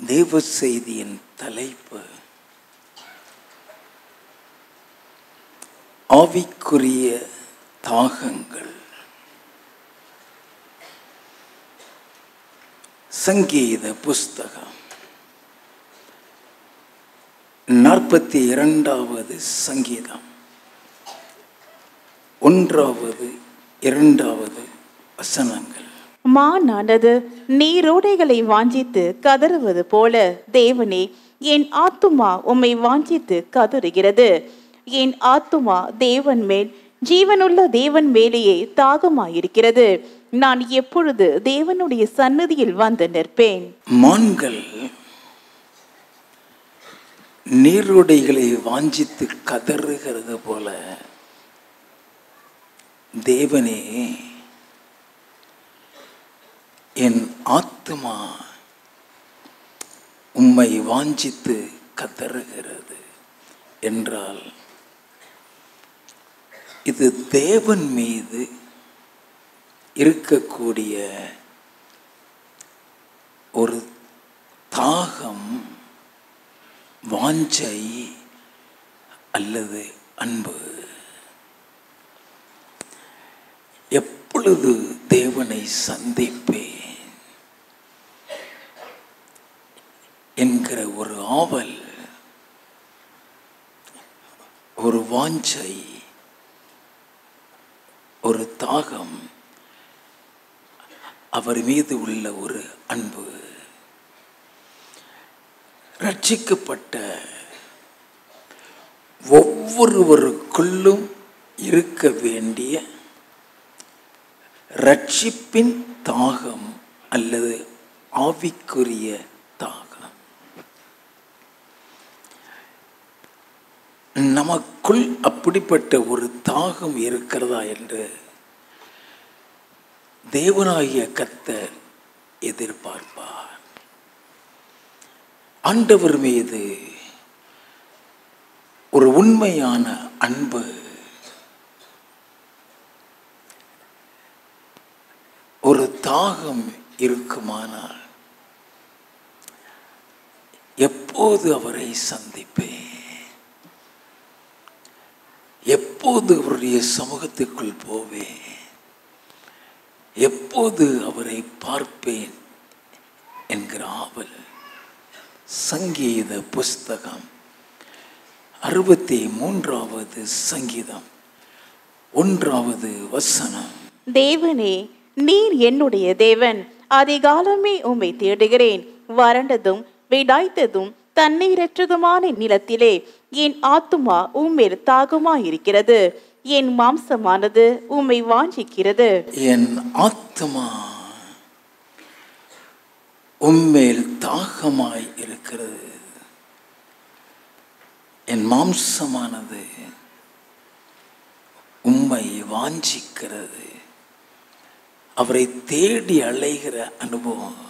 தேவ செய்தியின் தலைப்பு ஆவிக்குரிய தாகங்கள். சங்கீத புஸ்தகம் 42வது சங்கீதம் 1வது 2வது வசனங்கள். மானானது நீரோடைகளை வாஞ்சித்து கதறுவது போல தேவனே, என் ஆத்துமா உம்மை வாஞ்சித்து கதறுகிறது. என் ஆத்துமா தேவன் மேல், ஜீவனுள்ள தேவன் மேலேயே தாகமாயிருக்கிறது. நான் எப்பொழுது தேவனுடைய சந்நிதியில் வந்து நிற்பேன்? மான்கள் நீரோடைகளை வாஞ்சித்து கதறுகிறது போல தேவனே, என் ஆத்துமா உம்மை வாஞ்சித்து கதறுகிறது என்றால் இது தேவன் மீது இருக்கக்கூடிய ஒரு தாகம், வாஞ்சை அல்லது அன்பு. எப்பொழுது தேவனை சந்திப்பேன் என்கிற ஒரு ஆவல், ஒரு வாஞ்சை, ஒரு தாகம், அவர் மீது உள்ள ஒரு அன்பு. ரட்சிக்கப்பட்ட ஒவ்வொருவருக்குள்ளும் இருக்க வேண்டிய ரட்சிப்பின் தாகம் அல்லது ஆவிக்குரிய தாகம். நமக்குள் அப்படிப்பட்ட ஒரு தாகம் இருக்கிறதா என்று தேவனாகிய கர்த்தர் எதிர்பார்ப்பார். ஆண்டவர் மீது ஒரு உண்மையான அன்பு, ஒரு தாகம் இருக்குமானால் எப்போது அவரை சந்திப்பேன், எப்போது அவருடைய சமூகத்துக்குள் போவேன், எப்போது அவரை பார்ப்பேன் என்கிற ஆவல். சங்கீத புஸ்தகம் 63வது சங்கீதம் 1வது வசனம். தேவனே, நீர் என்னுடைய தேவன், அதிகாலமே உம்மை தேடுகிறேன். வறண்டதும் விடாய்த்ததும் தண்ணீரற்றதுமான நிலத்திலே என் ஆத்துமா உம்மேல் தாகமாயிருக்கிறது. என் மாம்சமானது உம்மை வாஞ்சிக்கிறது. என் ஆத்துமா உம்மேல் தாகமாய் இருக்கிறது. என் மாம்சமானது உம்மை வாஞ்சிக்கிறது. அவரை தேடி அலைகிற அனுபவம்.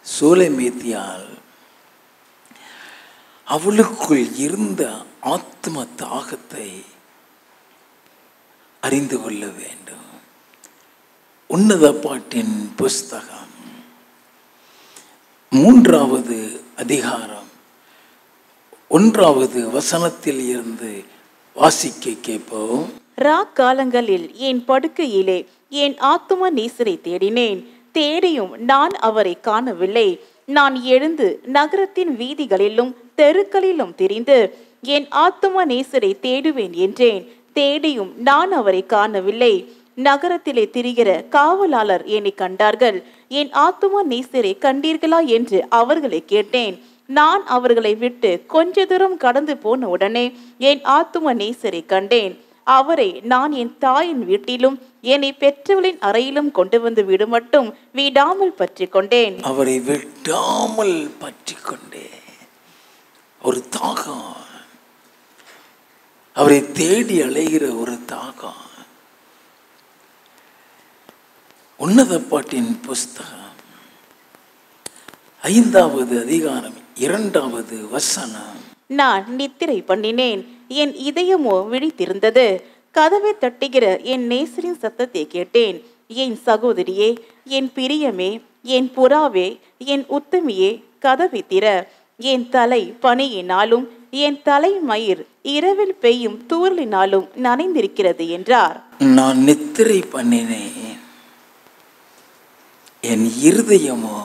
சூலைமேத்தியால் அவளுக்குள் இருந்த ஆத்ம தாகத்தை அறிந்து கொள்ள வேண்டும். உன்னத பாட்டின் புஸ்தகம் 3வது அதிகாரம் 1வது வசனத்தில் இருந்து வாசிக்க கேட்போம். காலங்களில் என் படுக்கையிலே என் ஆத்தும நேசரை தேடினேன். தேடியும் நான் அவரை காணவில்லை. நான் எழுந்து நகரத்தின் வீதிகளிலும் தெருக்களிலும் திரிந்து என் ஆத்தும நேசரை தேடுவேன் என்றேன். தேடியும் நான் அவரை காணவில்லை. நகரத்திலே திரிகிற காவலாளர் என்னை கண்டார்கள். என் ஆத்தும நேசரை கண்டீர்களா என்று அவர்களை கேட்டேன். நான் அவர்களை விட்டு கொஞ்ச தூரம் கடந்து போன உடனே என் ஆத்தும நேசரை கண்டேன். அவரை நான் என் தாயின் வீட்டிலும் என்னை பெற்றவளின் அறையிலும் கொண்டு வந்து விடுமட்டும் விடாமல் பற்றி கொண்டேன். அவரை விடாமல் பற்றி கொண்டேன். ஒரு தாகம், அவரை தேடி அலைகிற ஒரு தாகம். உன்னத பாட்டின் புஸ்தகம் 5வது அதிகாரம் 2வது வசனம். நான் நித்திரை பண்ணினேன், என் இதயமோ விழித்திருந்தது. கதவை தட்டுகிற என் நேசரின் சத்தத்தை கேட்டேன். என் சகோதரியே, என் பிரியமே, என் புறாவே, என் உத்தமியே, கதவை திற. என் தலை பனியினாலும் என் தலைமயிர் இரவில் பெய்யும் தூறலினாலும் நனைந்திருக்கிறது என்றார். நான் நித்திரை பண்ணினேன், என் இருதயமோ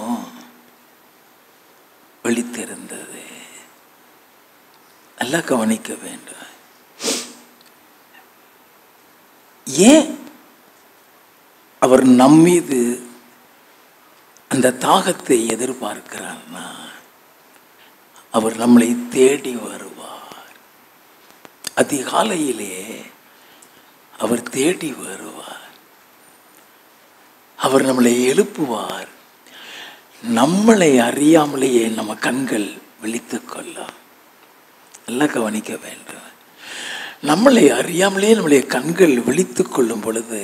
விழித்திருந்தது. நல்லா கவனிக்க வேண்டும். ஏன் அவர் நம்மீது அந்த தாகத்தை எதிர்பார்க்கிறார்னா, அவர் நம்மளை தேடி வருவார். அதிகாலையிலே அவர் தேடி வருவார். அவர் நம்மளை எழுப்புவார். நம்மளை அறியாமலேயே நம்ம கண்கள் விழித்துக் கொள்ளும். எல்லாம் கவனிக்க வேண்டும். நம்மளை அறியாமலே நம்முடைய கண்கள் விழித்துக் கொள்ளும் பொழுது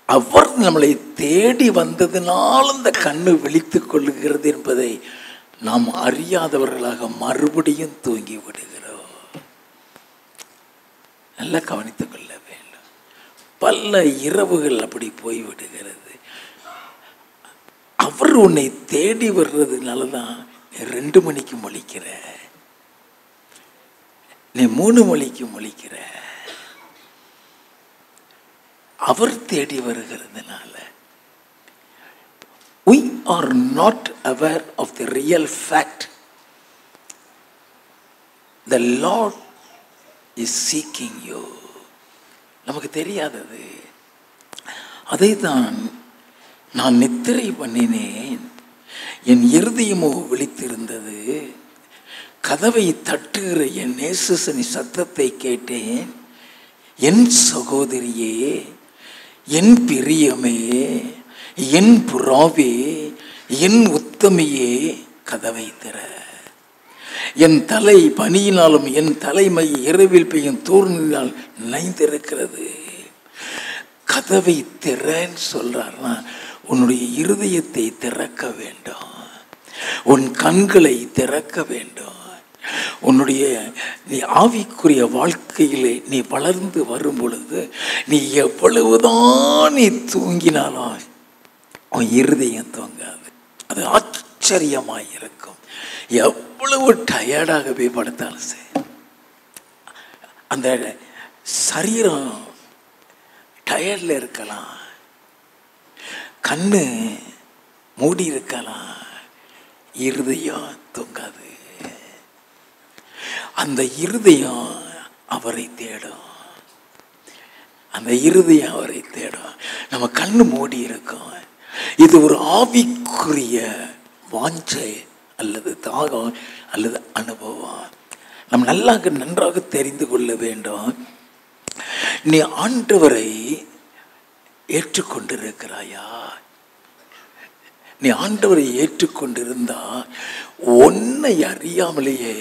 அவர் நம்மளை தேடி வந்ததினால் அந்த கண்ணு விழித்துக் கொள்ளுகிறது என்பதை நாம் அறியாதவர்களாக மறுபடியும் தூங்கி விடுகிறோம். நல்லா கவனித்துக் கொள்ள வேண்டும். பல இரவுகள் அப்படி போய்விடுகிறது. அவர் உன்னை தேடி வர்றதுனால தான் நீ 2 மணிக்கு முழிக்கிற, நீ 3 மணிக்கு முழிக்கிற. அவர் தேடி வருகிறதுனால. We are not aware of the real fact. The Lord is seeking you. நமக்கு தெரியாதது. அதை தான் நான் நித்திரை பண்ணினேன், என் இருதயமோ விழித்திருந்தது. கதவை தட்டுகிற என் நேசசனி சத்தத்தை கேட்டேன். என் சகோதரியே, என் பிரியமே, என் புறாவே, என் உத்தமையே, கதவை திற. என் தலை பனியினாலும் என் தலைமை இரவில் பெய்யும் தூறலினால் நனைந்திருக்கிறது. கதவை திறன்னு சொல்றார்னா, உன்னுடைய இருதயத்தை திறக்க வேண்டும், உன் கண்களை திறக்க வேண்டும். உன்னுடைய நீ ஆவிக்குரிய வாழ்க்கையிலே நீ வளர்ந்து வரும் பொழுது நீ எவ்வளவுதான் நீ தூங்கினாலும் உன் இருதயம் தூங்காது. அது ஆச்சரியமாய் இருக்கும். எவ்வளவு டயர்டாக போய் படுத்தாலும் சரி, அந்த சரீரம் டயர்டில் இருக்கலாம், கண்ணு மூடி இருக்கலாம், இருதயம் தூங்காது. அந்த இருதயம் அவரை தேடும். அந்த இருதயம் அவரை தேடும். நம்ம கண்ணு மூடி இருக்கும். இது ஒரு ஆவிக்குரிய வாஞ்சை அல்லது தாகம் அல்லது அனுபவம். நம்ம நன்றாக தெரிந்து கொள்ள வேண்டும். நீ ஆண்டவரை ஏற்றுக்கொண்டிருக்கிறாயா? நீ ஆண்டவரை ஏற்றுக்கொண்டிருந்தா உன்னை அறியாமலேயே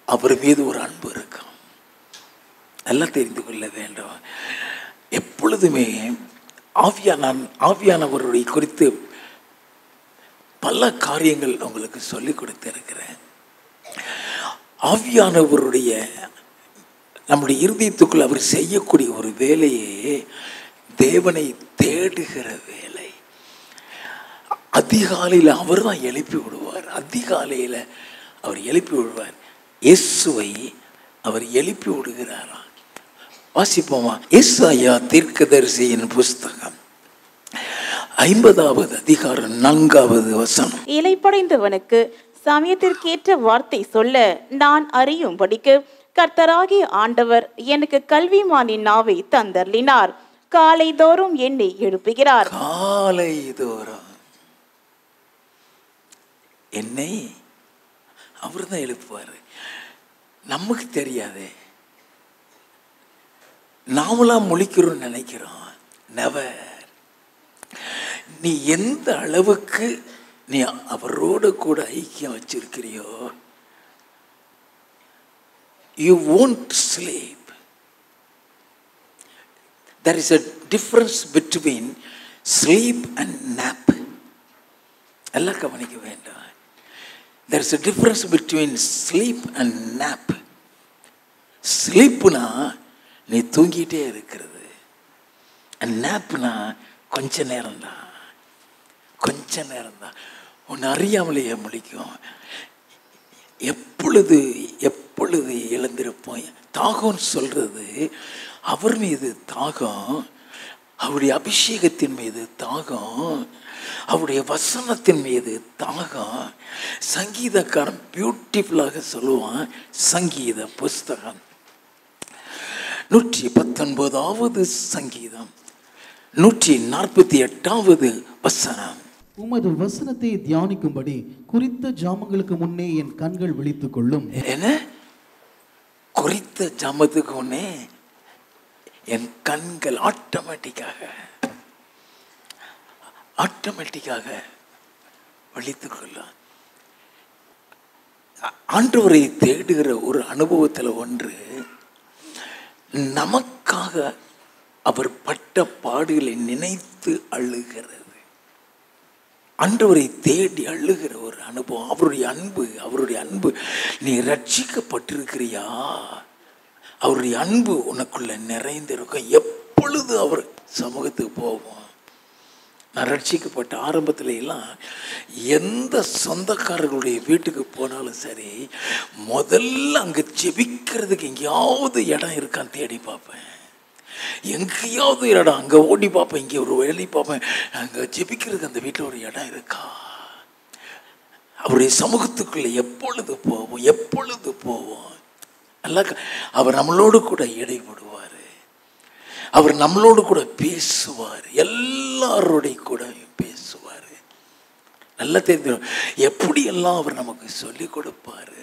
அவர் மீது ஒரு அன்பு இருக்கும். நல்லா தெரிந்து கொள்ள வேண்டும். எப்பொழுதுமே ஆவியானவருடைய குறித்து பல காரியங்கள் உங்களுக்கு சொல்லிக் கொடுத்திருக்கிறேன். ஆவியானவருடைய நம்முடைய இருதயத்துக்குள் அவர் செய்யக்கூடிய ஒரு வேலையே தேவனை தேடுகிற வேலை. அதிகாலையில் அவர் தான் எழுப்பி விடுவார். அதிகாலையில் அவர் எழுப்பி விடுவார். இயேசுவை அவர் எழுப்பி விடுகிறாராம். வாசிப்போமா? ஏசாயா தீர்க்கதரிசியின் புஸ்தகம் 50வது அதிகாரம் 4வது வசனம். இலைப்படைந்தவனுக்கு சமயத்திற்கேற்ற வார்த்தை சொல்ல நான் அறியும்படிக்கு கர்த்தராகிய ஆண்டவர் எனக்கு கல்விமானின் நாவை தந்தருளினார். காலை தோறும் என்னை எழுப்புகிறார். காலை தோறும் என்னை அவர் தான் எழுப்புவார். நமக்கு தெரியாதே, நாமளாம் முழிக்கிறோம் நினைக்கிறோம். நெவர். நீ எந்த அளவுக்கு நீ அவரோடு கூட ஐக்கியம் வச்சிருக்கிறியோ, you won't sleep. There is a difference between sleep and nap. எல்லாம் கவனிக்க வேண்டும். There is a difference between sleep and nap. ஸ்லீப்னா நீ தூங்கிட்டே இருக்கிறது, நாப்னா கொஞ்ச நேரம் தான், கொஞ்ச நேரம்தான், உன்னை அறியாமலேயே முழிக்கும். எப்பொழுது எப்பொழுது எழுந்திருப்போம். தாகம்னு சொல்றது அவர் மீது தாகம், அவருடைய அபிஷேகத்தின் மீது தாகம், அவருடைய வசனத்தின் மீது தாகம். சங்கீதக்காரன் பியூட்டிஃபுல்லாக சொல்லுவான். சங்கீத புஸ்தகம் 119வது சங்கீதம் 148வது வசனம். உமது வசனத்தை தியானிக்கும்படி குறித்த ஜாமங்களுக்கு முன்னே என் கண்கள் விழித்துக் கொள்ளும். என்ன குறித்த ஜாமத்துக்கு முன்னே என் கண்கள் ஆட்டோமேட்டிக்காக விழித்துக் கொள்ளும். ஆண்டவரை தேடுகிற ஒரு அனுபவத்தில் ஒன்று, நமக்காக அவர் பட்ட பாடுகளை நினைத்து அழுகிறது. ஆண்டவரை தேடி அழுகிற ஒரு அனுபவம். அவருடைய அன்பு நீ ரட்சிக்கப்பட்டிருக்கிறியா? அவருடைய அன்பு உனக்குள்ள நிறைந்திருக்கும். எப்பொழுது அவர் சமூகத்துக்கு போவோம். நான் ரட்சிக்கப்பட்ட ஆரம்பத்துல எல்லாம் எந்த சொந்தக்காரர்களுடைய வீட்டுக்கு போனாலும் சரி, முதல்ல அங்கே ஜெபிக்கிறதுக்கு எங்கேயாவது இடம் இருக்கான்னு தேடி பார்ப்பேன். எங்கேயாவது இடம் அங்கே ஓடி பார்ப்பேன், இங்கே ஒரு வேலை பார்ப்பேன், அங்கே ஜெபிக்கிறதுக்கு அந்த வீட்டில் ஒரு இடம் இருக்கா. அவருடைய சமூகத்துக்குள்ளே எப்பொழுது போவோம். நல்லா அவர் நம்மளோடு கூட இடைபடுவார். அவர் நம்மளோடு கூட பேசுவார். எல்லாரோடைய கூட பேசுவார். நல்லா தெரிஞ்சிடும் எப்படியெல்லாம் அவர் நமக்கு சொல்லி கொடுப்பார்,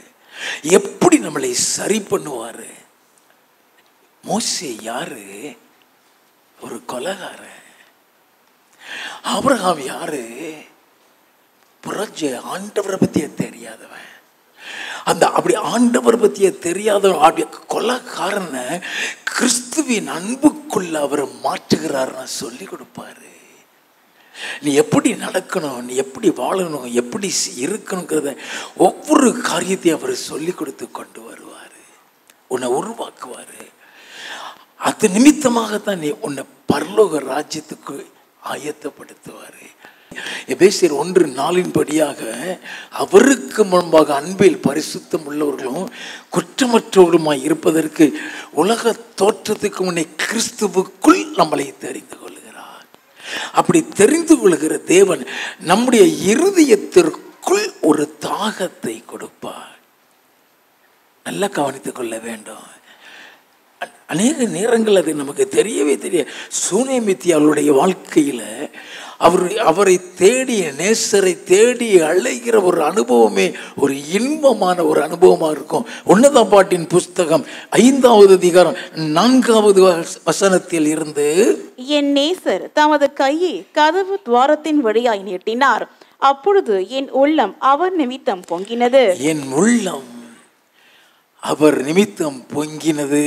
எப்படி நம்மளை சரி பண்ணுவார். மோசே யாரு? ஒரு கொலைகாரன். ஆபிரகாம் யாரு? ஆண்டவரை பத்திய தெரியாதவன். அப்படி ஆண்டவர் பத்திய தெரியாதவன் கொலைகாரனை கிறிஸ்துவின் அன்புக்குள்ள அவர் மாற்றுகிறார், சொல்லி கொடுப்பாரு. நீ எப்படி நடக்கணும், நீ எப்படி வாழணும், எப்படி இருக்கணுங்கிறத ஒவ்வொரு காரியத்தையும் அவர் சொல்லி கொடுத்து கொண்டு வருவார். உன்னை உருவாக்குவார். அது நிமித்தமாகத்தான் நீ உன்னை பரலோக ராஜ்யத்துக்கு ஆயத்தப்படுத்துவார். எபேசியர் 1:4 அவருக்கு முன்பாக அன்பில் பரிசுத்தம் உள்ளவர்களும் குற்றமற்றவர்களுமாய் இருப்பதற்கு உலக தோற்றத்துக்கு முன்னே கிறிஸ்துவுக்குள் நம்மளை தெரிந்து கொள்கிறார். அப்படி தெரிந்து கொள்கிற தேவன் நம்முடைய இருதயத்திற்குள் ஒரு தாகத்தை கொடுப்பார். நல்லா கவனித்துக் கொள்ள வேண்டும். அநேக நேரங்கள் அது நமக்கு தெரியவே தெரியாது. சூனேமித்தியாளுடைய வாழ்க்கையில் அவரை தேடி, நேசரை தேடி அழைகிற ஒரு அனுபவமே ஒரு இன்பமான ஒரு அனுபவமாக இருக்கும். உன்னதம் பாட்டின் புஸ்தகம் 5வது அதிகாரம் 4வது வசனத்தில் இருந்து, என் நேசர் தமது கையை கதவு துவாரத்தின் வழியாய் நீட்டினார், அப்பொழுது என் உள்ளம் அவர் நிமித்தம் பொங்கினது. என் உள்ளம் அவர் நிமித்தம் பொங்கினது.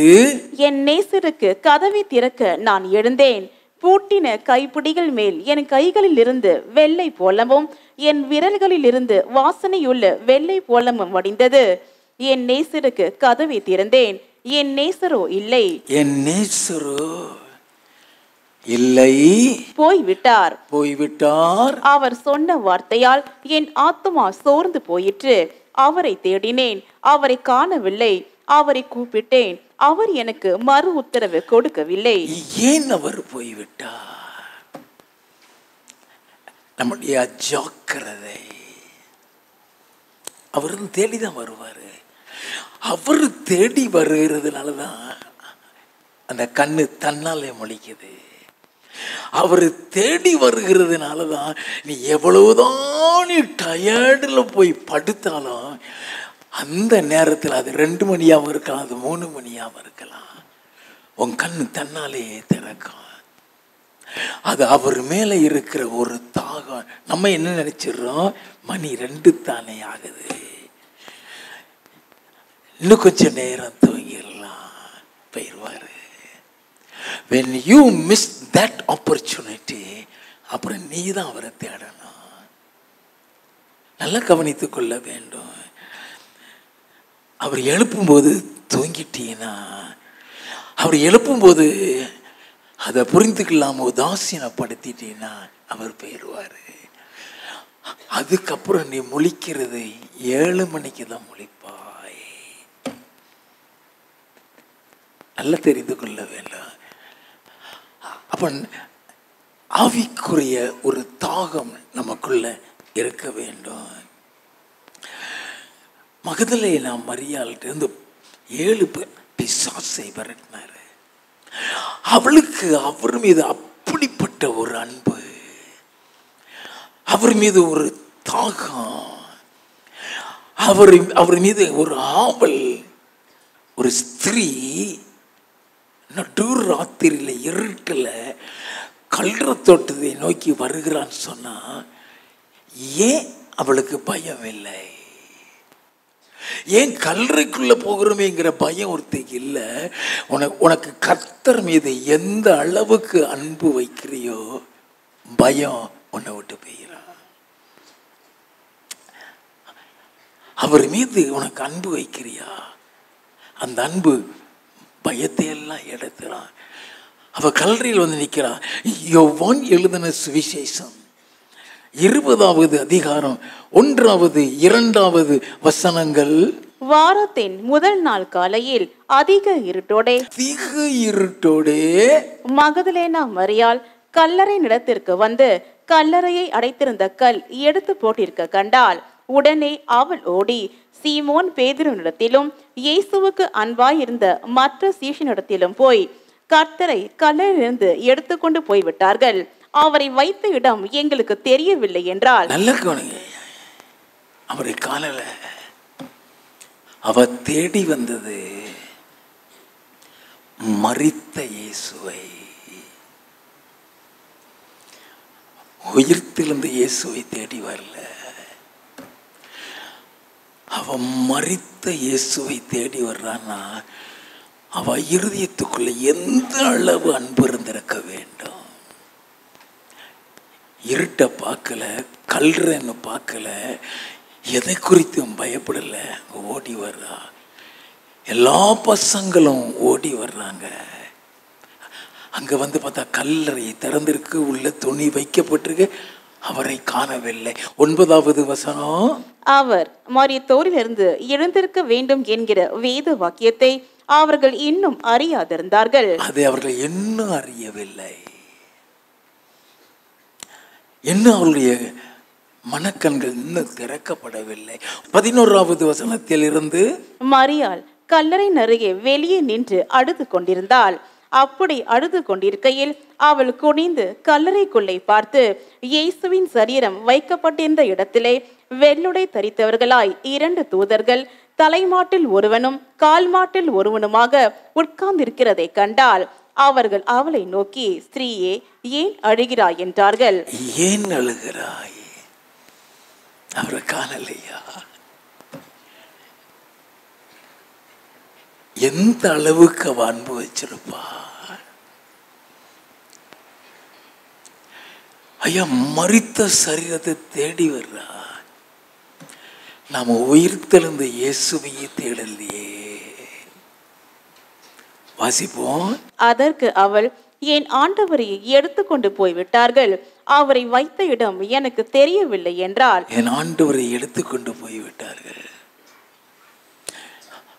என் நேசருக்கு கதவை திறக்க நான் எழுந்தேன். பூட்டின கைப்பிடிகள் மேல் என் கைகளில் இருந்து வெள்ளை போலமும் என் விரல்களில் இருந்து வாசனையுள்ள வெள்ளை போலமும் வடிந்தது. என் நேசருக்கு கதவை திறந்தேன், என் நேசரோ இல்லை. என் நேசரோ இல்லை, போய்விட்டார். அவர் சொன்ன வார்த்தையால் என் ஆத்துமா சோர்ந்து போயிற்று. அவரை தேடினேன், அவரை காணவில்லை. அவரை கூப்பிட்டேன், அவர் எனக்கு மறு உத்தரவு கொடுக்கவில்லை. ஏன் அவர் போய்விட்டார்? நம்முடைய அஜாக்கிரதை. அவர் தேடிதான் வருவாரு. அவர் தேடி வருகிறதுனாலதான் அந்த கண்ணு தன்னாலே முழிக்குது. அவர் தேடி வருகிறதுனாலதான் நீ எவ்வளவுதான் நீ டயர்டில் போய் படுத்தாலும் அந்த நேரத்தில் அது 2 மணியாகவும் இருக்கலாம், அது 3 மணியாகவும் இருக்கலாம், உன் கண்ணு தன்னாலே திறக்கும். அது அவர் மேலே இருக்கிற ஒரு தாகம். நம்ம என்ன நினைச்சிடறோம், மணி 2 தானே ஆகுது, இன்னும் கொஞ்சம் நேரம் தூங்கிடலாம், போயிடுவாரு. When you miss that opportunity, அப்புறம் நீ தான் அவரை தேடணும். நல்லா கவனித்துக் கொள்ள வேண்டும். அவர் எழுப்பும்போது தூங்கிட்டீங்கன்னா, அவர் எழுப்பும்போது அதை புரிந்துக்கலாம உதாசீனப்படுத்திட்டீங்கன்னா அவர் போயிடுவார். அதுக்கப்புறம் நீ முழிக்கிறது 7 மணிக்கு தான் முழிப்பாய். நல்லா தெரிந்து கொள்ள வேண்டும். அப்ப ஆவிக்குரிய ஒரு தாகம் நமக்குள்ள இருக்க வேண்டும். மகதலேனா மரியாள்கிட்ட இருந்து 7 பிசாசை விரட்டினாரு. அவளுக்கு அவர் மீது அப்படிப்பட்ட ஒரு அன்பு, அவர் மீது ஒரு தாகம், அவர் மீது ஒரு ஆவல். ஒரு ஸ்திரீ நடு ராத்திரியில் இருட்டில் கல்ற தோட்டத்தை நோக்கி வருகிறான்னு சொன்னா ஏன் அவளுக்கு பயம் இல்லை? ஏன் கல்லறைக்குள்ள போகிறோமேங்கிற பயம் ஒருத்தருக்கு இல்லை. உனக்கு கர்த்தர் மீது எந்த அளவுக்கு அன்பு வைக்கிறியோ பயம் உன்னை விட்டு போயிடும். அவர் மீது உனக்கு அன்பு வைக்கிறியா, அந்த அன்பு பயத்தை எல்லாம் எடுத்துறான். அவ கல்லறையில் வந்து நிற்கிறான். யோவான் எழுதின சுவிசேஷம் 20வது அதிகாரம் 1வது 2வது வசனங்கள். வாரத்தின் முதல் நாள் காலையில் அதிக இருட்டோடே மகதலேனா மரியாள் கல்லறை நிலத்திற்கு வந்து கல்லறையை அடைத்திருந்த கல் எடுத்து போட்டிருக்க கண்டாள். உடனே அவள் ஓடி சீமோன் பேதுருவினிடத்திலும் இயேசுவுக்கு அன்பாயிருந்த மற்ற சீஷனிடத்திலும் போய், கர்த்தரை கல்லறையிலிருந்து எடுத்துக்கொண்டு போய்விட்டார்கள், அவரை வைத்த இடம் எங்களுக்கு தெரியவில்லை என்றால். நல்ல கவனிங்க, அவரை காணல. அவ தேடி வந்தது மரித்த இயேசுவை, உயிர்த்தெழுந்த இயேசுவை தேடி வரல. அவ மரித்த இயேசுவை தேடி வர்றான்னா அவ இருதயத்துக்குள்ள எந்த அளவு அன்பு இருந்திருக்க வேண்டும். இருட்டை பார்க்கல, கல்றன்னு பார்க்கல, எதை குறித்தும் பயப்படல, ஓடி வர்றா. எல்லா பசங்களும் ஓடி வர்றாங்க. அங்க வந்து பார்த்தா கல்லறை திறந்திருக்கு, உள்ள துணி வைக்கப்பட்டிருக்கு, அவரை காணவில்லை. 9வது வசனம், அவர் மரித்தோரிலிருந்து எழுந்திருக்க வேண்டும் என்கிற வேத வாக்கியத்தை அவர்கள் இன்னும் அறியாதிருந்தார்கள். அதை அவர்கள் இன்னும் அறியவில்லை. இன்னும் அவருடைய மனக்கண்கள் இன்னும் திறக்கப்படவில்லை. 11வது வசனத்தில் இருந்து, மரியாள் கல்லறை அருகே வெளியே நின்று அழுது கொண்டிருந்தாள். அப்படி அழுது கொண்டிருக்கையில் அவள் குனிந்து கல்லறைக்குள்ளே பார்த்து, இயேசுவின் சரீரம் வைக்கப்பட்டிருந்த இடத்திலே வெள்ளுடை தரித்தவர்களாய் 2 தூதர்கள் தலைமாட்டில் ஒருவனும் கால் மாட்டில் ஒருவனுமாக உட்கார்ந்திருக்கிறதை கண்டாள். அவர்கள் அவளை நோக்கி, ஸ்திரீயே, ஏன் அழுகிறாய் என்றார்கள். ஏன் அழுகிறாய்? அவரை காணலையா? எந்த அளவுக்கு அவ அன்பு வச்சிருப்பா? ஐயா, மரித்த சரீரத்தை தேடி வர்றா. நாம உயிர்த்தெழுந்த இயேசுவையே தேடலையே. வாசிப்போம். அதற்கு அவள், என் ஆண்டவரை எடுத்துக்கொண்டு போய்விட்டார்கள், அவரை வைத்த இடம் எனக்கு தெரியவில்லை என்றால். என் ஆண்டவரை எடுத்துக்கொண்டு போய்விட்டார்கள்,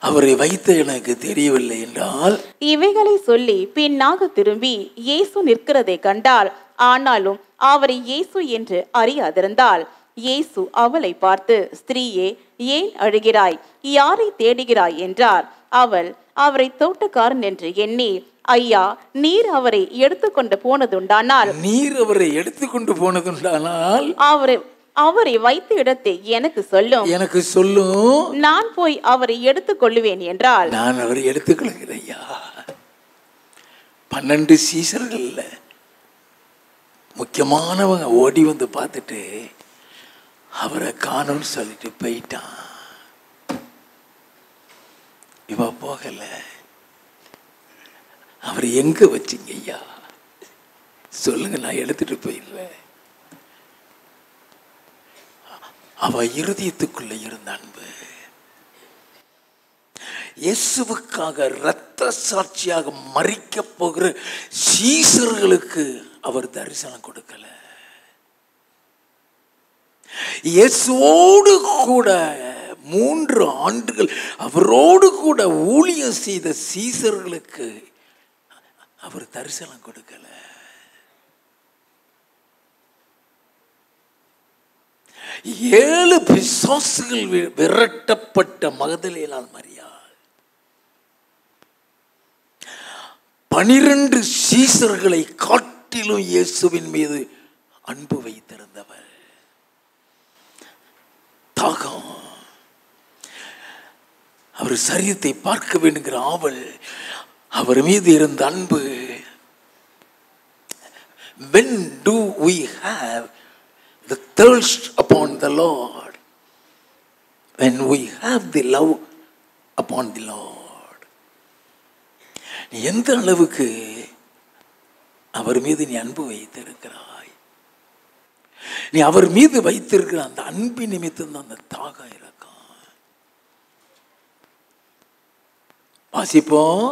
அவரை வைத்த எனக்கு தெரியவில்லை என்றால். இவைகளை சொல்லி பின்னாக திரும்பி இயேசு நிற்கிறதை கண்டாள். ஆனாலும் அவரை இயேசு என்று அறியாதிருந்தாள். இயேசு அவளை பார்த்து, ஸ்திரீயே, ஏன் அழுகிறாய்? யாரை தேடுகிறாய் என்றார். அவள் அவரை தோட்டக்காரன் என்று எண்ணி, ஐயா, நீர் அவரை எடுத்துக்கொண்டு போனதுண்டானால் அவரை வைத்த இடத்தை எனக்கு சொல்லும், நான் போய் அவரை எடுத்துக் கொள்ளுவேன் என்றால். நான் அவரை எடுத்துக்கொள்கிறேன். 12 சீசர்கள்ல முக்கியமானவங்க ஓடி வந்து பார்த்துட்டு அவரை காணும்னு சொல்லிட்டு போயிட்டான். இவ போகல. அவரை எங்க வச்சிங்க ஐயா? சொல்லுங்க, நான் எடுத்துட்டு போயிடுறேன். அவ இருதயத்துக்குள்ள இருந்த அன்பு, இயேசுவுக்காக இரத்த சாட்சியாக மரிக்க போகிற சீசர்களுக்கு அவர் தரிசனம் கொடுக்கல. இயேசுவோடு கூட 3 ஆண்டுகள் அவரோடு கூட ஊழியம் செய்த சீசர்களுக்கு அவர் தரிசனம் கொடுக்கல. ஏழு பிசாசுகள் விரட்டப்பட்ட மகதலேனாள் மரியாள் 12 சீசர்களை காட்டிலும் இயேசுவின் மீது அன்பு வைத்திருந்தவர். தாகம், அவர் சரீரத்தை பார்க்க வேண்டுங்கிற ஆவல், அவர் மீது இருந்த அன்பு. When do we have the thirst upon the Lord? When we have the love upon the Lord. நீ எந்த அளவுக்கு அவர் மீது நீ அன்பு வைத்திருக்கிறாய், நீ அவர் மீது வைத்திருக்கிற அந்த அன்பு நிமித்தம் தான் அந்த தாகம் இருக்கும். வாசிப்போம்.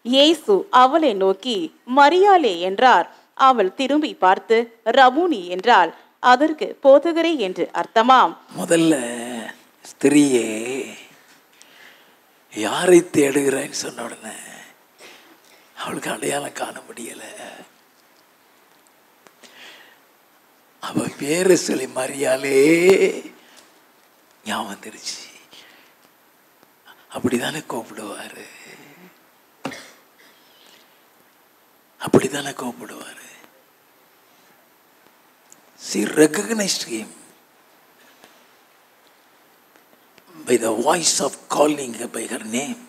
இயேசு அவளை நோக்கி மரியாளே என்றார். அவள் திரும்பி பார்த்து ரபூனி என்றாள். அதற்கு போதகரே என்று அர்த்தமாம். முதல்ல ஸ்திரியே யாரை தேடுகிறான்னு சொன்ன உடனே அவளுக்கு அடையாளம் காண முடியல. அவ பேரை சொல்லி மரியாளே ஞாபகம் வந்துருச்சு. அப்படிதானே கூப்பிடுவாரு, அப்படித்தானே கூப்பிடுவாரு. She recognized him by the voice of calling her by her name.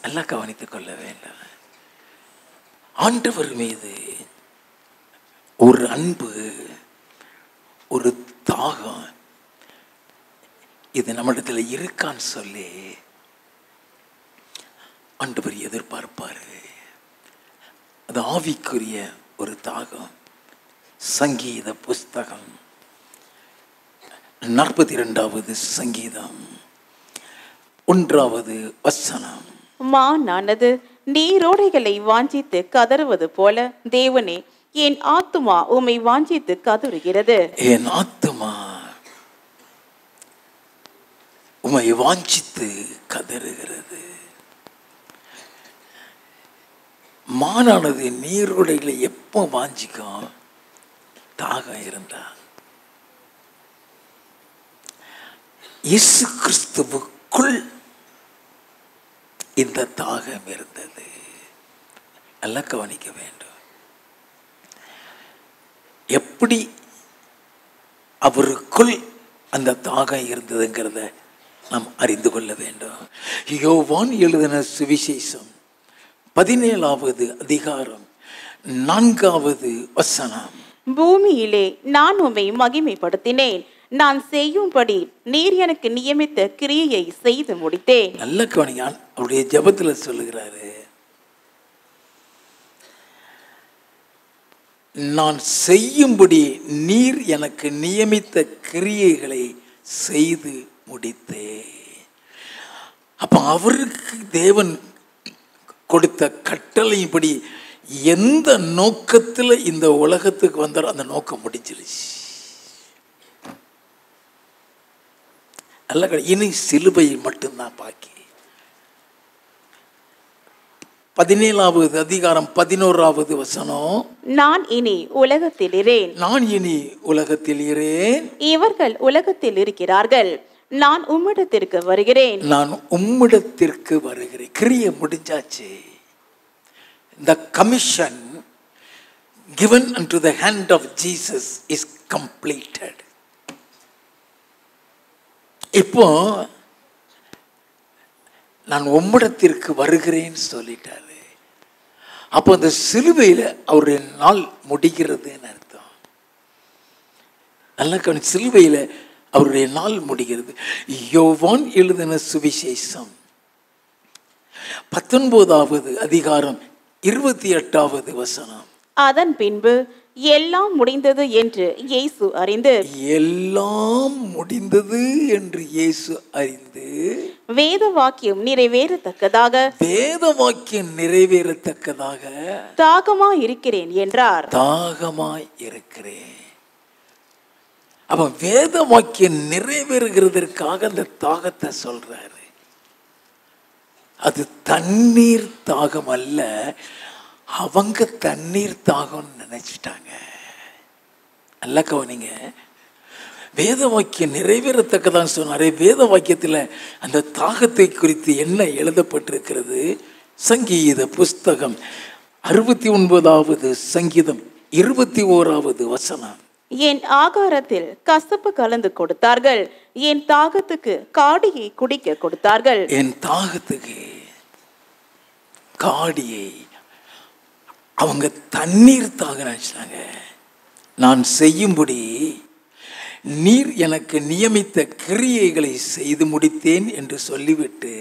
எல்லாம் கவனித்துக் கொள்ள வேண்டும். ஆண்டவர் மீது ஒரு அன்பு, ஒரு தாகம், இது நம்மிடத்தில் இருக்கான்னு சொல்லி ஆண்டவர் எதிர்பார்ப்பாரு. அது ஆவிக்குரிய ஒரு தாகம். சங்கீத புஸ்தகம் 42வது சங்கீதம் 1வது வசனம். மானானது நீரோடைகளை வாஞ்சித்து கதறுவது போல தேவனே என் ஆத்துமா உம்மை வாஞ்சித்து கதறுகிறது. என் ஆத்துமா உம்மை வாஞ்சித்து கதறுகிறது. மானானது நீரோடைகளை எப்போ வாஞ்சிக்கும்? தாகம் இருந்தா. இயேசு கிறிஸ்துவுக்குள் இந்த தாகம் இருந்தது. நல்லா கவனிக்க வேண்டும். எப்படி அவருக்குள் அந்த தாகம் இருந்ததுங்கிறத நாம் அறிந்து கொள்ள வேண்டும். யோவான் எழுதின சுவிசேஷம் 17வது அதிகாரம் 4வது வசனம். பூமியிலே நான் உம்மை மகிமைப்படுத்தினேன். நான் செய்யும்படி நீர் எனக்கு நியமித்த கிரியையை செய்து முடித்தேன். நல்ல கவனிங்க. அவருடைய ஜெபத்துல சொல்லுகிறாரு, நான் செய்யும்படி நீர் எனக்கு நியமித்த கிரியைகளை செய்து முடித்தேன். அப்ப அவருக்கு தேவன் கொடுத்த கட்டளையின்படி எந்த நோக்கத்தில் இந்த உலகத்துக்கு வந்தாரோ அந்த நோக்கம் முடிஞ்சிருச்சு. அல்ல, இனி சிலுவை மட்டும்தான் பாக்கி. 17வது அதிகாரம் 11வது வசனம். நான் இனி உலகத்தில் இரேன். நான் இனி உலகத்தில் இரேன். இவர்கள் உலகத்தில் இருக்கிறார்கள். நான் உம்மிடத்திற்கு வருகிறேன். நான் உம்மிடத்திற்கு வருகிறேன். கிரியை முடிஞ்சாச்சு. The commission given unto the hand of Jesus is completed. இப்போ நான் உம்மிடத்திற்கு வருகிறேன்னு சொல்லிட்டாரு. அப்போ அந்த சிலுவையில் அவருடைய நாள் முடிகிறதுன்னு அர்த்தம். நல்ல கவனி, சிலுவையில் அவருடைய நாள் முடிகிறது. யோவான் எழுதின சுவிசேஷம் 19வது அதிகாரம் 28வது வசனம். அதன் பின்பு எல்லாம் முடிந்தது என்று இயேசு அறிந்து, எல்லாம் முடிந்தது என்று இயேசு அறிந்து, வேத வாக்கியம் நிறைவேறத்தக்கதாக, வேத வாக்கியம் நிறைவேறத்தக்கதாக தாகமாய் இருக்கிறேன் என்றார். தாகமாய் இருக்கிறேன். அவன் வேத வாக்கியம் நிறைவேறுகிறதற்காக அந்த தாகத்தை சொல்றாரு. அது தண்ணீர் தாகம் அல்ல, அவங்க தண்ணீர் தாகம்னு நினைச்சிட்டாங்க. நல்லா கவனிங்க, வேத வாக்கியம் நிறைவேறத்தக்கதான் சொன்னாரே. வேத வாக்கியத்தில் அந்த தாகத்தை குறித்து என்ன எழுதப்பட்டிருக்கிறது? சங்கீத புஸ்தகம் 69வது சங்கீதம் 21வது வசனம். என் ஆகாரத்தில் கசப்பு கலந்து கொடுத்தார்கள், என் தாகத்துக்கு காடியை குடிக்க கொடுத்தார்கள். என் தாகத்துக்கு காடியை, அவங்க தண்ணீர் தாக நினைச்சாங்க. நான் செய்யும்படி நீர் எனக்கு நியமித்த கிரியைகளை செய்து முடித்தேன் என்று சொல்லிவிட்டு,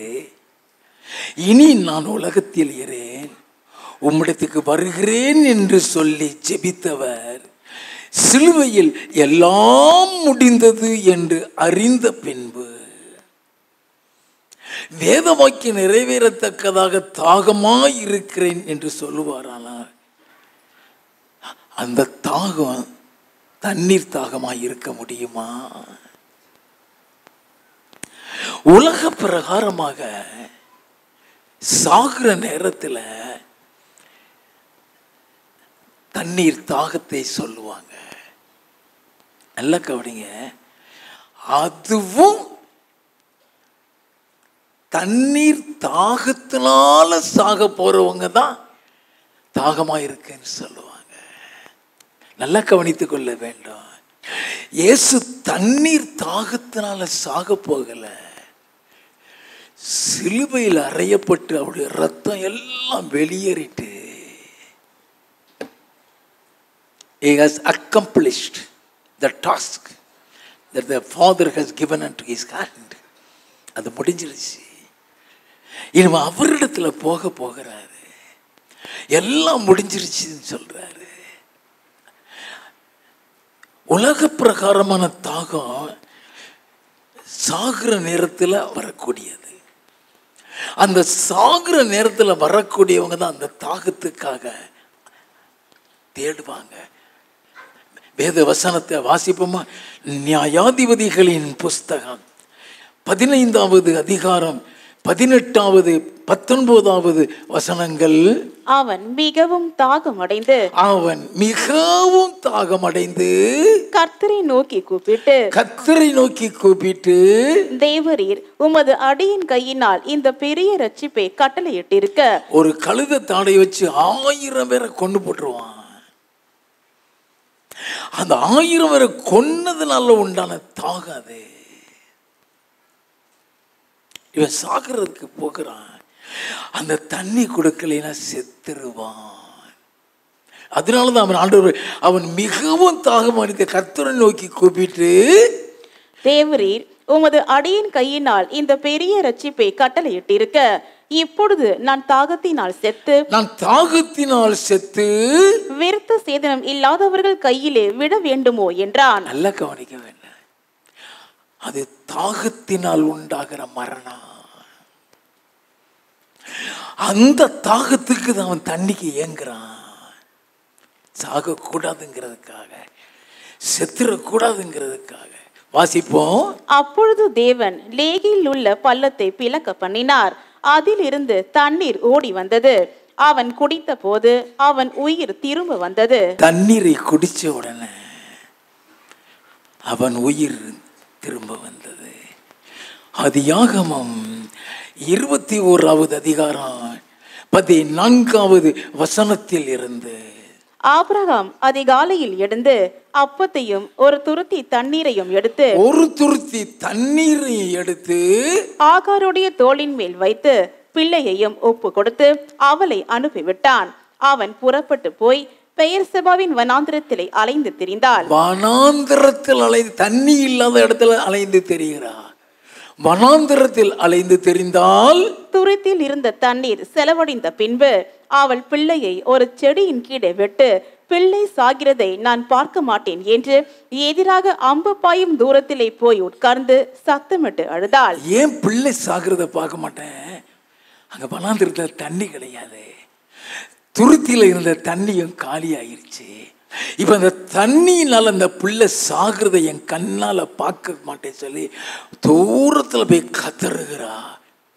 இனி நான் உலகத்தில் இரேன், உம்மிடத்துக்கு வருகிறேன் என்று சொல்லி ஜெபித்தவர் சிலுவையில் எல்லாம் முடிந்தது என்று அறிந்த பின்பு வேத வாக்கியம் நிறைவேறத்தக்கதாக தாகமாய் இருக்கிறேன் என்று சொல்லுவாரானால் அந்த தாகம் தண்ணீர் தாகமாய் இருக்க முடியுமா? உலக பிரகாரமாக சாகிற நேரத்தில் தண்ணீர் தாகத்தை சொல்லுவாங்க. நல்லா கவனிங்க, அதுவும் தண்ணீர் தாகத்தினால சாக போறவங்க தான் தாகமா இருக்குன்னு சொல்லுவாங்க. நல்லா கவனித்துக் கொள்ள வேண்டும். இயேசு தண்ணீர் தாகத்தினால சாக போகல, சிலுவையில் அறையப்பட்டு அவருடைய ரத்தம் எல்லாம் வெளியேறிட்டு he has accomplished the task that the Father has given unto his hand. அது முடிஞ்சிருச்சு. இனிமே அவரிடத்துல போகிறாரு, எல்லாம் முடிஞ்சிருச்சுன்னு சொல்றாரு. உலக பிரகாரமான தாகம் சாகிற நேரத்தில் வரக்கூடியது. அந்த சாகிற நேரத்தில் வரக்கூடியவங்க தான் அந்த தாகத்துக்காக தேடுவாங்க. வேத வசனத்தை வாசிப்போமா? நியாயாதிபதிகளின் புஸ்தகம் 15வது அதிகாரம் 18வது 19வது வசனங்கள். அவன் மிகவும் தாகமடைந்து கர்த்தரை நோக்கி கூப்பிட்டு தேவரீர் உமது அடியின் கையினால் இந்த பெரிய ரட்சிப்பை கட்டளையிட்டிருக்க. ஒரு கழுத தாடை வச்சு 1000 பேரை கொண்டு போட்டுருவான். அந்த 1000 பேரை கொன்னதுனால உண்டான தாகம் அது. இவன் சாகிறதுக்கு போகிறான், அந்த தண்ணி கொடுக்கலைன்னா செத்துருவான். அதனாலதான் அவன் ஆண்டவர் அவன் மிகவும் தாகம் அடைந்த கர்த்தரை நோக்கி கூப்பிட்டு தேவரீர் உமது அடியின் கையினால் இந்த பெரிய ரட்சிப்பை கட்டளையிட்டிருக்க, இப்பொழுது நான் தாகத்தினால் செத்து விருத்த சேதனம் இல்லாதவர்கள் கையிலே விட வேண்டுமோ என்றான். நல்லா கவனிக்க வேண்டும், அது தாகத்தினால் உண்டாகிற மரணம். அந்த தாகத்துக்கு தான் அவன் தண்ணிக்கு ஏங்குறான். சாக கூடாதுங்கிறதுக்காக, செத்துறக்கூடாதுங்கிறதுக்காக. வாசிப்போம். அப்பொழுது தேவன் லேகியில் உள்ள பள்ளத்தை பிளக்க பண்ணினார், அதிலிருந்து தண்ணீர் ஓடி வந்தது. அவன் குடித்த போது அவன் உயிர் திரும்ப வந்தது. தண்ணீரை குடிச்ச உடனே அவன் உயிர் திரும்ப வந்தது. ஆதியாகமம் 21வது அதிகாரம் 14வது வசனத்தில் இருந்து. ஆபிரகாம் அதிகாலையில் எழுந்து அப்பத்தையும் ஒரு துருத்தி தண்ணீரையும் எடுத்து ஆகாருடைய தோளின் மேல் வைத்து பிள்ளையையும் ஒப்பு கொடுத்து அவளை அனுப்பிவிட்டான். அவன் புறப்பட்டு போய் பெயர்செபாவின் வனாந்திரத்திலே அலைந்து திரிந்தாள். வனாந்திரத்தில் அலைந்து, தண்ணி இல்லாத இடத்துல அலைந்து தெரிகிறார். வனாந்திரத்தில் அலைந்து தெரிந்தால் துருத்தில் இருந்த தண்ணீர் செலவடைந்த பின்பு அவள் பிள்ளையை ஒரு செடியின் கீழே விட்டு, பிள்ளை சாகிறதை நான் பார்க்க மாட்டேன் என்று எதிராக அம்பு பாயும் தூரத்திலே போய் உட்கார்ந்து சத்தமிட்டு அழுதாள். ஏன் பிள்ளை சாகிறத பார்க்க மாட்டேன்? அங்க வனாந்திரத்துல தண்ணி கிடையாது, துருத்தியில இருந்த தண்ணியும் காலி ஆயிருச்சு. இப்ப அந்த தண்ணியினால அந்த பிள்ளை சாகிறத என் கண்ணால பார்க்க மாட்டேன்னு சொல்லி தூரத்துல போய் கதறுகிறா.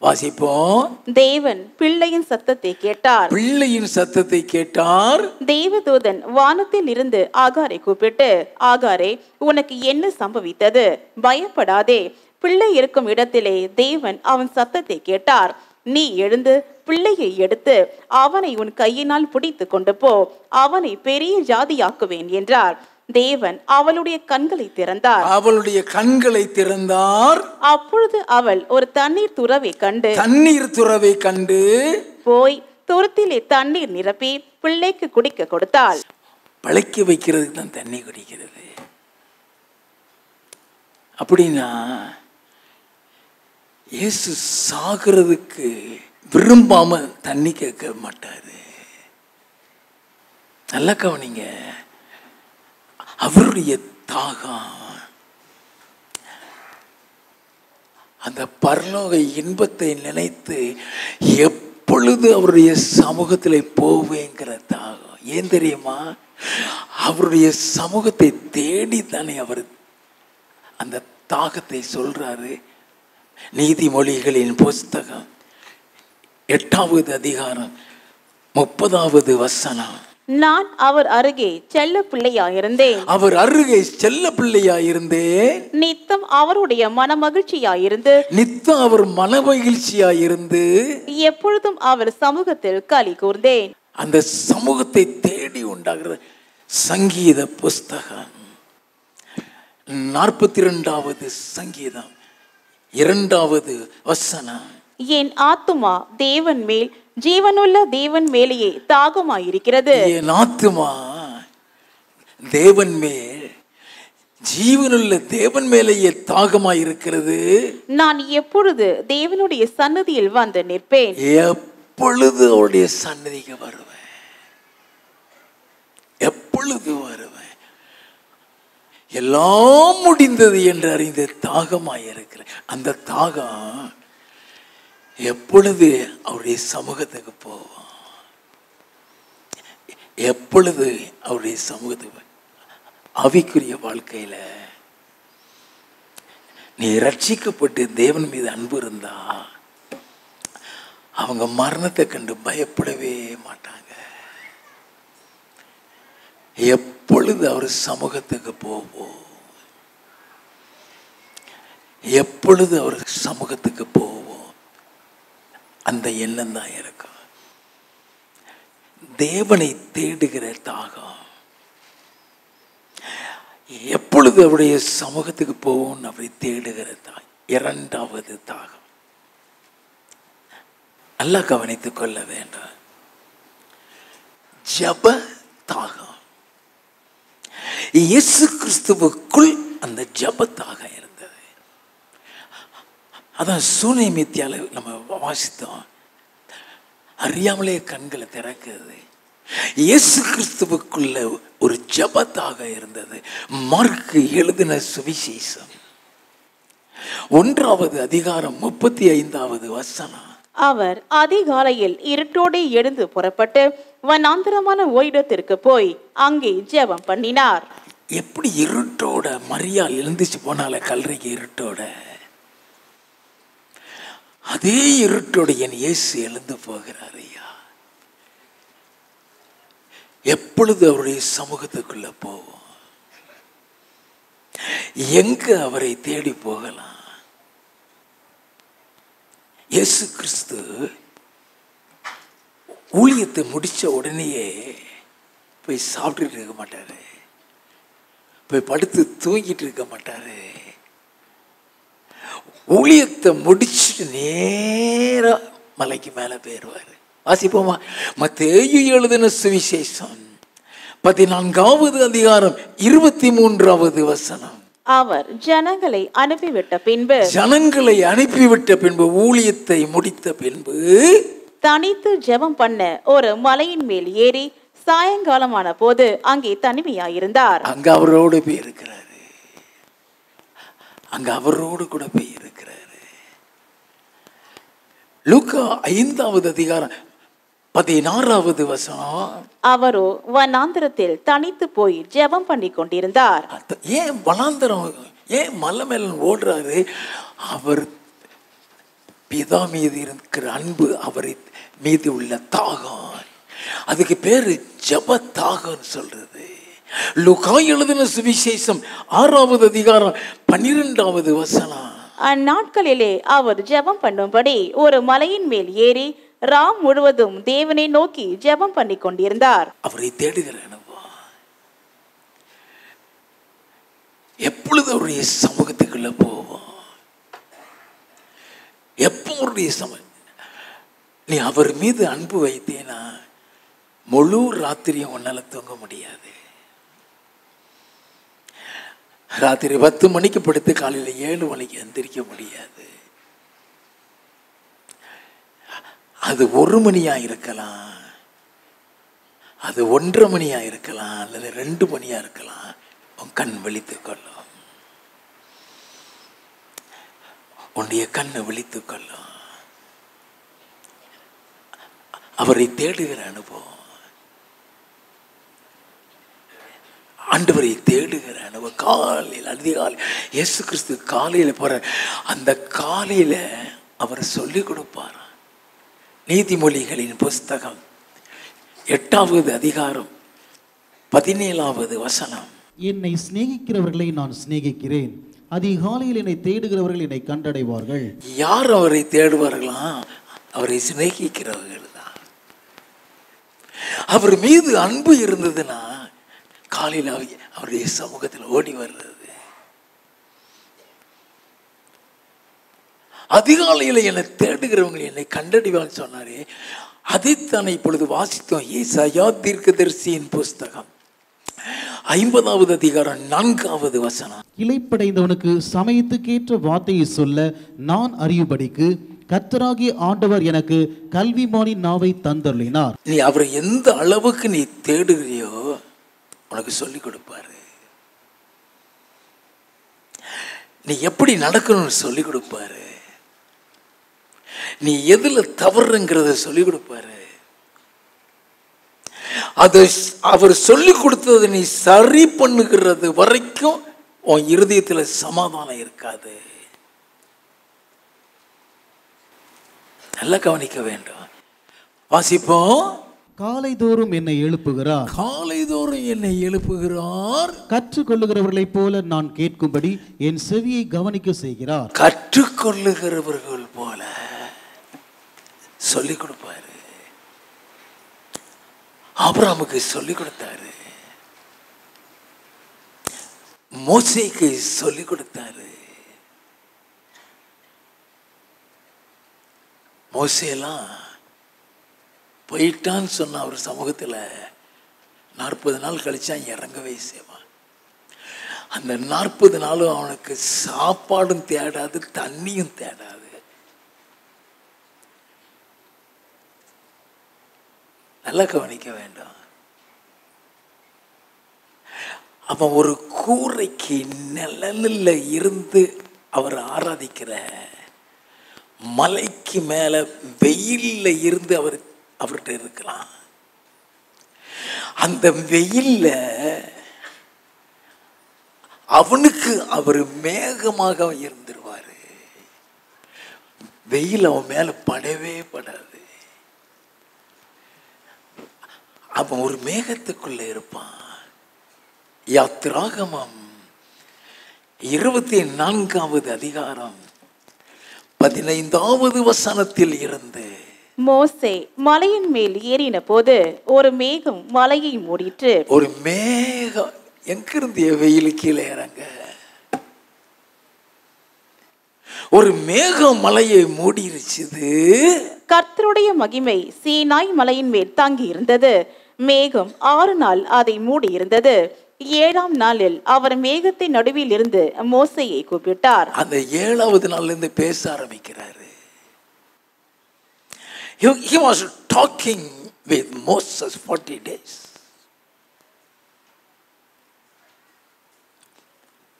வாசிப்போம். தேவன் பிள்ளையின் சத்தத்தை கேட்டார். பிள்ளையின் சத்தத்தை கேட்டார். தேவதூதன் வானத்தில் இருந்து ஆகாரை கூப்பிட்டு, ஆகாரே, உனக்கு என்ன சம்பவித்தது? பயப்படாதே. பிள்ளை இருக்கும் இடத்திலே தேவன் அவன் சத்தத்தை கேட்டார். நீ எழுந்து பிள்ளையை எடுத்து அவனை உன் கையினால் பிடித்து கொண்டு போ, அவனை பெரிய ஜாதியாக்குவேன் என்றார். தேவன் அவளுடைய கண்களை திறந்தார். அவளுடைய கண்களை திறந்தார். அப்பொழுது அவள் ஒரு தண்ணீர் துறவை கண்டு போய் துருத்திலே தண்ணீர் நிரப்பி பிள்ளைக்கு குடிக்க கொடுத்தாள். பழைக்க வைக்கிறதுக்கு தான் தண்ணி குடிக்கிறது. அப்படின்னா இயேசு சாகிறதுக்கு விரும்பாம தண்ணி கேட்க மாட்டாரு. நல்லா கவனிங்க. அவருடைய தாகம் அந்த பரலோக இன்பத்தை நினைத்து எப்பொழுது அவருடைய சமூகத்தில் போவேங்கிற தாகம். ஏன் தெரியுமா? அவருடைய சமூகத்தை தேடி தானே அவர் அந்த தாகத்தை சொல்றாரு. நீதிமொழிகளின் புஸ்தகம் 8வது அதிகாரம் 30வது வசனம். நான் அவர் அருகே செல்ல பிள்ளையாயிருந்தேன். அவர் அருகே செல்ல பிள்ளையாயிருந்தேன். நித்தம் அவருடைய மனமகிழ்ச்சியாயிருந்து அவர் மனமகிழ்ச்சியாயிருந்து எப்பொழுதும் அவர் சமூகத்தில் களி கூர்ந்தேன். அந்த சமூகத்தை தேடி உண்டாகிற சங்கீத புஸ்தகம் 42வது சங்கீதம் 2வது வசனம். என் ஆத்துமா தேவன் மேல், ஜீவனுள்ள தேவன் மேலேயே தாகமாயிருக்கிறது. என் ஆத்துமா தேவன் மேல், ஜீவனுள்ள தேவன் மேலேயே தாகமாயிருக்கிறது. நான் எப்பொழுது தேவனுடைய சன்னதியில் வந்து நிற்பேன்? எப்பொழுது அவருடைய சன்னதிக்கு வருவேன்? எப்பொழுது வருவேன்? எல்லாம் முடிந்தது என்று அறிந்து தாகமாயிருக்கிற அந்த தாகம் எப்பொழுது அவருடைய சமூகத்துக்கு போவோம்? எப்பொழுது அவருடைய சமூகத்துக்கு? ஆவிக்குரிய வாழ்க்கையில நீ ரட்சிக்கப்பட்டு தேவன் மீது அன்பு இருந்தா அவங்க மரணத்தை கண்டு பயப்படவே மாட்டாங்க. எப்பொழுது அவர் சமூகத்துக்கு போவோம்? எப்பொழுது அவர் சமூகத்துக்கு போவோம்? அந்த எண்ணம் தான் இருக்கும். தேவனை தேடுகிற தாகம். எப்பொழுது அவருடைய சமூகத்துக்கு போவோம் அவரை தேடுகிற தாகம். 2வது தாகம். நல்லா கவனித்துக் கொள்ள வேண்டும். ஜப தாகம். இயேசு கிறிஸ்துவுக்குள் அந்த ஜபத்தாக இருந்தது. அதான் சூனேமித்தியால நம்ம வாசித்தோம். அறியாமலே கண்களை திறக்குது. இயேசு கிறிஸ்துவுக்குள்ள ஒரு ஜபத்தாக இருந்தது. மார்க்கு எழுதின சுவிசேஷம் 1வது அதிகாரம் 35வது வசனம். அவர் அதிகாலையில் இருட்டோடு எழுந்து புறப்பட்டு வனாந்தரமான ஓரிடத்திற்கு போய் அங்கே ஜெபம் பண்ணினார். எப்படி இருட்டோட மரியாள் எழுந்துச்சு போனால கல்லறைக்கு இருட்டோட, அதே இருட்டோட என் இயேசு எழுந்து போகிறார் ஐயா. எப்பொழுது அவருடைய சமூகத்துக்குள்ள போவோம்? எங்க அவரை தேடி போகலாம்? இயேசு கிறிஸ்து ஊழியத்தை முடிச்ச உடனேயே போய் சாப்பிட்டுட்டு இருக்க மாட்டாரு, போய் படுத்து தூங்கிட்டு இருக்க மாட்டாரு. ஊழியத்தை முடிச்சுட்டு நேரா மலைக்கு மேல போயிடுவாரு. வாசிப்போமா? மத்தேயு எழுதின சுவிசேஷம் 14வது அதிகாரம் 23வது வசனம். அவர் ஜனங்களை அனுப்பிவிட்ட பின்பு ஊழியத்தை முடித்த பின்பு தனித்து ஜெபம் பண்ண ஒரு மலையின் மேல் ஏறி சாயங்காலமான போது அங்கே தனிமையாயிருந்தார். அங்க அவரோடு போய் இருக்கிறாரு. அங்க அவரோடு கூட போய் இருக்கிறாரு. லூக்கா 5வது அதிகாரம் 16வது வசனம். அவரோ வனாந்திரத்தில் தனித்து போய் ஜெபம் பண்ணி கொண்டிருந்தார். ஏன் வனாந்திரம், ஏன் மலை மேல ஓடுறாரு? அவர் பிதா மீது இருக்கிற அன்பு, அவரை மீது உள்ள தாகம், அதுக்கு பேரு ஜெப தாகம் சொல்றது. லூக்கா எழுதின சுவிசேஷம் 6வது அதிகாரம் 12வது வசனம். அந்நாட்களிலே அவர் ஜெபம் பண்ணும்படி ஒரு மலையின் மேல் ஏறி ராம் முழுவதும் தேவனை நோக்கி ஜெபம் பண்ணி கொண்டிருந்தார். அவரை தேடுகிற அனுபவம் எப்பொழுது அவருடைய சமூகத்துக்குள்ள போவோம்? எப்போ அவருடைய நீ அவர் மீது அன்பு வைத்தேனா முழு ராத்திரியும் உன்னால தூங்க முடியாது. ராத்திரி 10 மணிக்கு படுத்து காலையில் 7 மணிக்கு எந்திரிக்க முடியாது. அது 1 மணியா இருக்கலாம், அது 1:30 மணியா இருக்கலாம், அல்லது 2 மணியா இருக்கலாம். உன் கண் விழித்துக் கொள்ளும், உன்னுடைய கண்ணை விழித்துக் கொள்ளும். அவரை தேடுகிற அனுபவம், ஆண்டவரை தேடுகிற அனுபவம். காலையில் அதிகாலை இயேசு கிறிஸ்து காலையில் போற அந்த காலையில அவர் சொல்லிக் கொடுப்பார். நீதிமொழிகளின் புஸ்தகம் 8வது அதிகாரம் 17வது வசனம். என்னை சிநேகிக்கிறவர்களை நான் சிநேகிக்கிறேன், அதிகாலையில் என்னை தேடுகிறவர்கள் என்னை கண்டடைவார்கள். யார் அவரை தேடுவார்களாம்? அவரை சிநேகிக்கிறவர்கள் தான். அவர் மீது அன்பு இருந்ததுன்னா காலையில் அவருடைய சமூகத்தில் ஓடி வர்றது. அதிகாலையில் என்னை தேடுகிறவங்க என்னை கண்டடிவான்னு சொன்னாரே, அதைத்தானே இப்பொழுது வாசித்தோம். ஏசாயா தீர்க்கதரிசியின் புஸ்தகம் 50வது அதிகாரம் 4வது வசனம். இளைப்படைந்தவனுக்கு சமயத்துக்கேற்ற வார்த்தையை சொல்ல நான் அறியும்படிக்கு கர்த்தராகிய ஆண்டவர் எனக்கு கல்விமானின் நாவை தந்தருளினார். நீ அவரை எந்த அளவுக்கு நீ தேடுகிறியோ உனக்கு சொல்லிக் கொடுப்பாரு. நீ எப்படி நடக்கணும்னு சொல்லிக் கொடுப்பாரு. நீ எதுல தவறுங்கிறத சொல்லிக் கொடுப்பாரு. அது அவர் சொல்லிக் கொடுத்தது நீ சரி பண்ணுகிறது வரைக்கும் உன் இருதயத்துல சமாதானம் இருக்காது. நல்லா கவனிக்க வேண்டும். வாசிப்போம். காலைதோறும் என்னை எழுப்புகிறார், காலைதோறும் என்னை எழுப்புகிறார். கற்றுக்கொள்ளுகிறவர்களைப் போல நான் கேட்கும்படி என் செவியை கவனிக்க செய்கிறார். கற்றுக்கொள்ளுகிறவர்கள் போல சொல்லிக் கொடுப்பாரு. ஆபிரகாமுக்கு சொல்லிக் கொடுத்தாரு, மோசேக்கு சொல்லிக் கொடுத்தாரு. மோசேலாம் போயிட்டான்னு சொன்ன அவர் சமூகத்தில் 40 நாள் கழிச்சா இறங்கவே செய்வான். அந்த 40 நாளும் அவனுக்கு சாப்பாடும் தேடாது, தண்ணியும் தேடாது. நல்லா கவனிக்க வேண்டும். அவன் ஒரு கூரைக்கு நிழலில் இருந்து அவர் ஆராதிக்கிற, மலைக்கு மேல வெயில்ல இருந்து அவர்கிட்ட இருக்கலாம். அந்த வெயில்ல அவனுக்கு அவர் மேகமாக இருந்துருவாரு. வெயில் அவன் மேல படவே படாது. அவன் ஒரு மேகத்துக்குள்ள இருப்பான். யாத்திராகமம் 24வது அதிகாரம் 15வது வசனத்தில் இருந்து. மோசே மலையின் மேல் ஏறின போது ஒரு மேகம் மலையை மூடிற்று. ஒரு மேகம் எங்கிருந்து வெயில் கீழே இறங்க? ஒரு மேகம் மலையை மூடிருச்சுது. கர்த்தருடைய மகிமை சீனாய் மலையின் மேல் தாங்கி இருந்தது. மேகம் 6 நாள் அதை மூடி இருந்தது. 7ஆம் நாளில் அவர் மேகத்தின் நடுவில் இருந்து மோசேயை கூப்பிட்டார். அந்த 7வது நாள்ல இருந்து பேச ஆரம்பிக்கிறாரு. He was talking with Moses 40 days.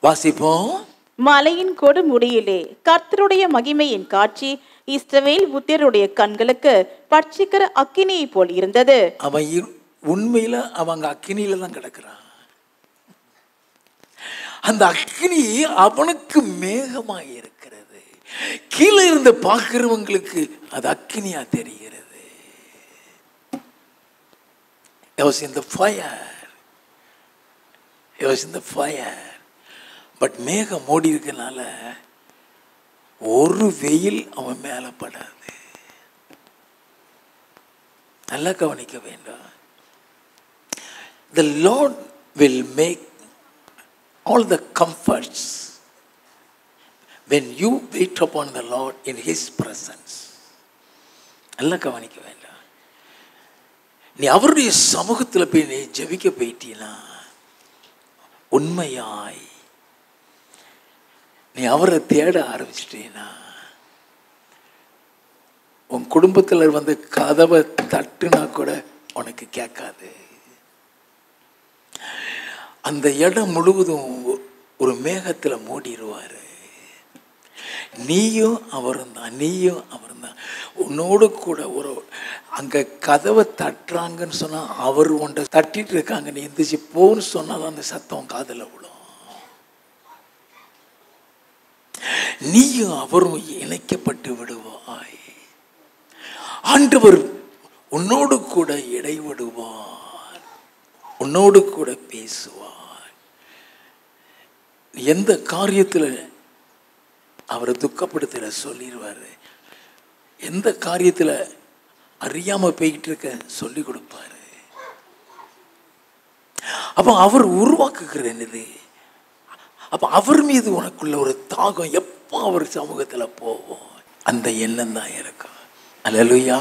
வாசிப்போம். மலையின் கொடுமுடியிலே கர்த்தருடைய மகிமையின் காட்சி இஸ்ரவேல் புத்திரருடைய கண்களுக்கு பட்சிக்கிற அக்கினியை போல் இருந்தது. அவன் உண்மையில அவங்க அக்கினியில தான் கிடக்கிறான். அந்த அக்கினி அவனுக்கு மேகமாக இருக்கிறது. கீழே இருந்து பார்க்கிறவங்களுக்கு அது அக்கினியா தெரிகிறது. He was in the fire. He was in the fire. But மேகம் மூடி இருக்கனால ஒரு வெயில் அவன் மேல படாது. நல்லா கவனிக்க வேண்டும். The Lord will make all the comforts when you wait upon the Lord in His presence. நல்லா கவனிக்க வேண்டும். நீ அவருடைய சமூகத்தில் போய் நீ ஜெபிக்க போயிட்டீனா, உண்மையாய் நீ அவரை தேட ஆரம்பிச்சிட்டீனா, உன் குடும்பத்தில் வந்து கதவை தட்டுனா கூட உனக்கு கேட்காது. அந்த இடம் முழுவதும் ஒரு மேகத்தில் மூடிடுவார். நீயும் அவரும் தான், நீயும் அவரும் தான். உன்னோடு கூட ஒரு அங்கே கதவை தட்டுறாங்கன்னு சொன்னால் அவர் உன்னை தட்டிட்டு இருக்காங்க, நீ எந்திரிச்சு போன்னு சொன்னால் அந்த சத்தம் காதில் விடும். நீயும் அவரும் இணைக்கப்பட்டு விடுவாய். ஆண்டவர் உன்னோடு கூட இடைவிடுவார், உன்னோடு கூட பேசுவார். எந்த காரியத்தில் அவரை துக்கப்படுத்தல சொல்லிடுவார். எந்த காரியத்தில் அறியாம போய்கிட்டு இருக்க சொல்லி கொடுப்பாரு. அப்ப அவர் உருவாக்குகிற என்னது? அப்ப அவர் மீது உனக்குள்ள ஒரு தாகம் எப்போ அவர் சமூகத்தில் போவோம், அந்த எண்ணம் தான் இருக்கும். அல்லேலூயா.